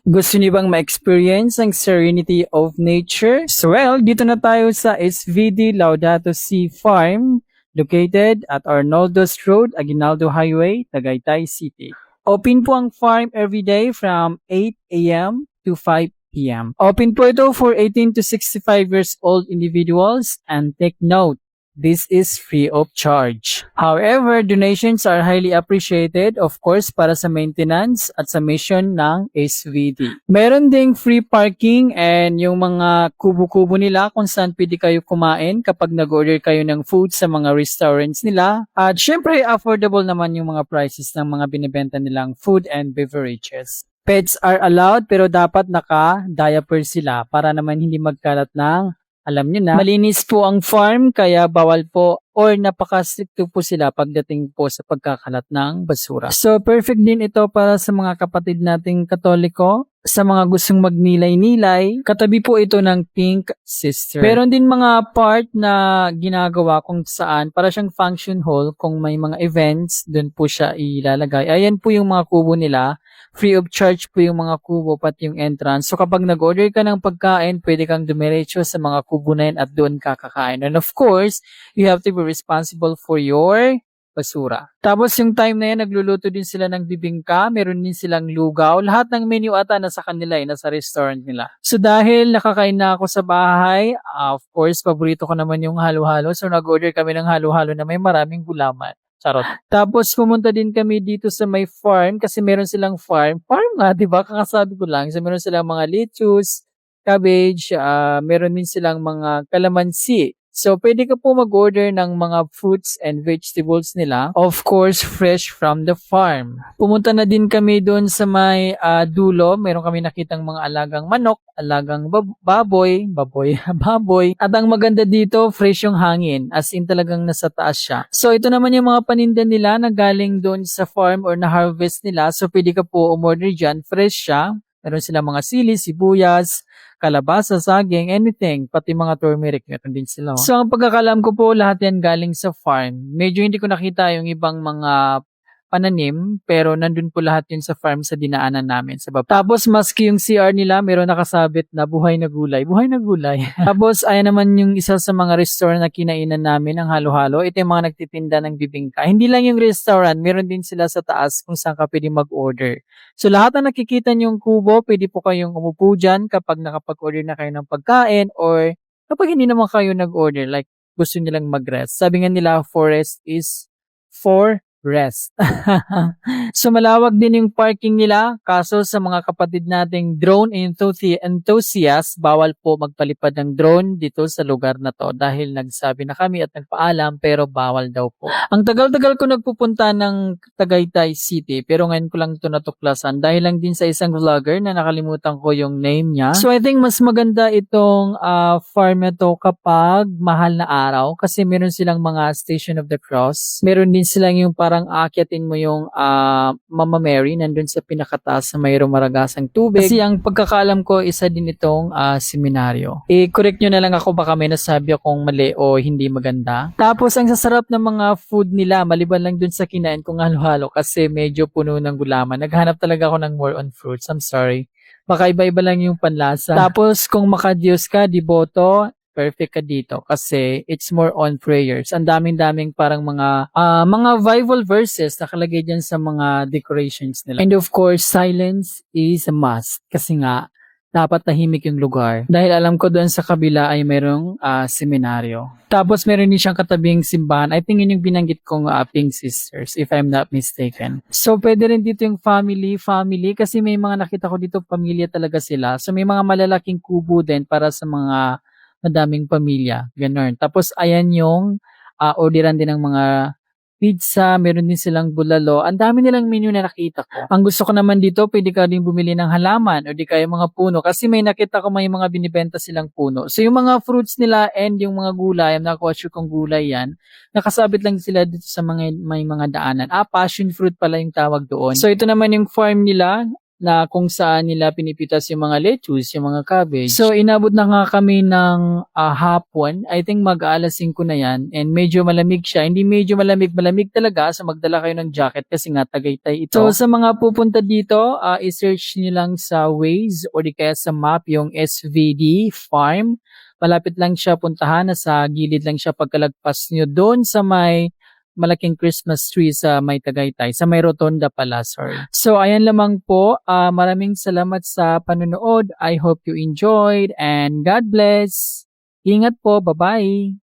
Gusto niyo bang ma-experience ang serenity of nature? So well, dito na tayo sa SVD Laudato Si Farm, located at Arnoldos Road, Aguinaldo Highway, Tagaytay City. Open po ang farm every day from 8 a.m. to 5 p.m. Open po ito for 18 to 65 years old individuals, and take note, this is free of charge. However, donations are highly appreciated, of course, para sa maintenance at sa mission ng SVD. Meron ding free parking and yung mga kubo-kubo nila kung saan pwede kayo kumain kapag nag-order kayo ng food sa mga restaurants nila. At syempre, affordable naman yung mga prices ng mga binibenta nilang food and beverages. Pets are allowed pero dapat naka-diaper sila para naman hindi magkalat ng, alam nyo na, malinis po ang farm kaya bawal po or napaka-stricto po sila pagdating po sa pagkakalat ng basura. So perfect din ito para sa mga kapatid nating Katoliko, sa mga gustong magnilay-nilay. Katabi po ito ng Pink Sister. Meron din mga part na ginagawa kung saan para siyang function hall, kung may mga events, doon po siya ilalagay. Ayan po yung mga kubo nila. Free of charge po yung mga kubo pati yung entrance. So kapag nag-order ka ng pagkain, pwede kang dumiretso sa mga kubo na yun at doon kakakain. And of course, you have to be responsible for your basura. Tapos yung time na yan, nagluluto din sila ng bibingka, meron din silang lugaw. Lahat ng menu ata nasa kanila, nasa restaurant nila. So dahil nakakain na ako sa bahay, of course, paborito ko naman yung halo-halo. So nag-order kami ng halo-halo na may maraming gulaman. Charot. Tapos pumunta din kami dito sa may farm kasi meron silang farm. Farm nga, 'di ba? Kakasabi ko lang. So meron silang mga lettuce, cabbage, meron din silang mga kalamansi. So pwede ka po mag-order ng mga fruits and vegetables nila. Of course, fresh from the farm. Pumunta na din kami doon sa may dulo. Meron kami nakitang mga alagang manok, alagang baboy. At ang maganda dito, fresh yung hangin. As in talagang nasa taas siya. So ito naman yung mga paninda nila na galing doon sa farm or na harvest nila. So pwede ka po umorder dyan. Fresh siya. Meron silang mga sili, sibuyas, kalabasa, saging, anything. Pati mga turmeric, meron din sila. So ang pagkakalam ko po, lahat yan galing sa farm. Medyo hindi ko nakita yung ibang mga pananim, pero nandun po lahat yun sa farm sa dinaanan namin sa baba. Tapos maski yung CR nila, meron nakasabit na buhay na gulay. Buhay na gulay. Tapos ayan naman yung isa sa mga restaurant na kinainan namin ng halo-halo. Ito yung mga nagtitinda ng bibingka. Hindi lang yung restaurant, meron din sila sa taas kung saan ka pwede mag-order. So lahat na nakikita niyong kubo, pwede po kayong umupo dyan kapag nakapag-order na kayo ng pagkain or kapag hindi naman kayo nag-order, like gusto nilang mag-rest. Sabi nga nila, forest is for rest. So malawak din yung parking nila, kaso sa mga kapatid nating drone enthusiasts, bawal po magpalipad ng drone dito sa lugar na to dahil nagsabi na kami at nagpaalam pero bawal daw po. Ang tagal-tagal ko nagpupunta ng Tagaytay City pero ngayon ko lang ito natuklasan dahil lang din sa isang vlogger na nakalimutan ko yung name niya. So I think mas maganda itong farm na to kapag mahal na araw kasi meron silang mga Station of the Cross. Meron din silang yung parang aakyatin mo yung Mama Mary nandun sa pinakataas sa mayroong maragasang tubig. Kasi ang pagkakalam ko, isa din itong seminaryo. I-correct nyo na lang ako baka may nasabi akong mali o hindi maganda. Tapos ang sasarap ng mga food nila, maliban lang dun sa kinain kong halo-halo kasi medyo puno ng gulaman. Naghanap talaga ako ng more on fruits. I'm sorry. Baka iba-iba lang yung panlasa. Tapos kung makadiyos ka, diboto, perfect ka dito kasi it's more on prayers. Ang daming-daming parang mga Bible verses nakalagay dyan sa mga decorations nila. And of course, silence is a must kasi nga dapat tahimik yung lugar. Dahil alam ko doon sa kabila ay mayroong seminaryo. Tapos meron din siyang katabing simbahan. I think yun yung binanggit kong Pink Sisters, if I'm not mistaken. So pwede rin dito yung family kasi may mga nakita ko dito, pamilya talaga sila. So may mga malalaking kubo din para sa mga madaming pamilya, ganun. Tapos ayan yung orderan din ng mga pizza, meron din silang bulalo. Ang dami nilang menu na nakita ko. Ang gusto ko naman dito, pwede ka din bumili ng halaman o di kaya mga puno kasi may nakita ko may mga binibenta silang puno. So yung mga fruits nila and yung mga gulay, I'm not quite sure kung gulay yan, nakasabit lang sila dito sa may mga daanan. Passion fruit pala yung tawag doon. So ito naman yung farm nila. na kung saan nila pinipitas yung mga lettuce, yung mga cabbage. So, inabot na nga kami ng hapon. I think mag-aalas 5 na yan. And medyo malamig siya. Hindi medyo malamig, malamig talaga. So, magdala kayo ng jacket kasi nga Tagaytay ito. So, sa mga pupunta dito, i-search nyo lang sa Waze or di kaya sa map yung SVD Farm. Malapit lang siya puntahan. Nasa gilid lang siya pagkalagpas nyo doon sa may malaking Christmas tree sa may Tagaytay, sa may Rotonda pala, sorry. So, ayan lamang po. Maraming salamat sa panonood. I hope you enjoyed and God bless. Ingat po. Bye-bye.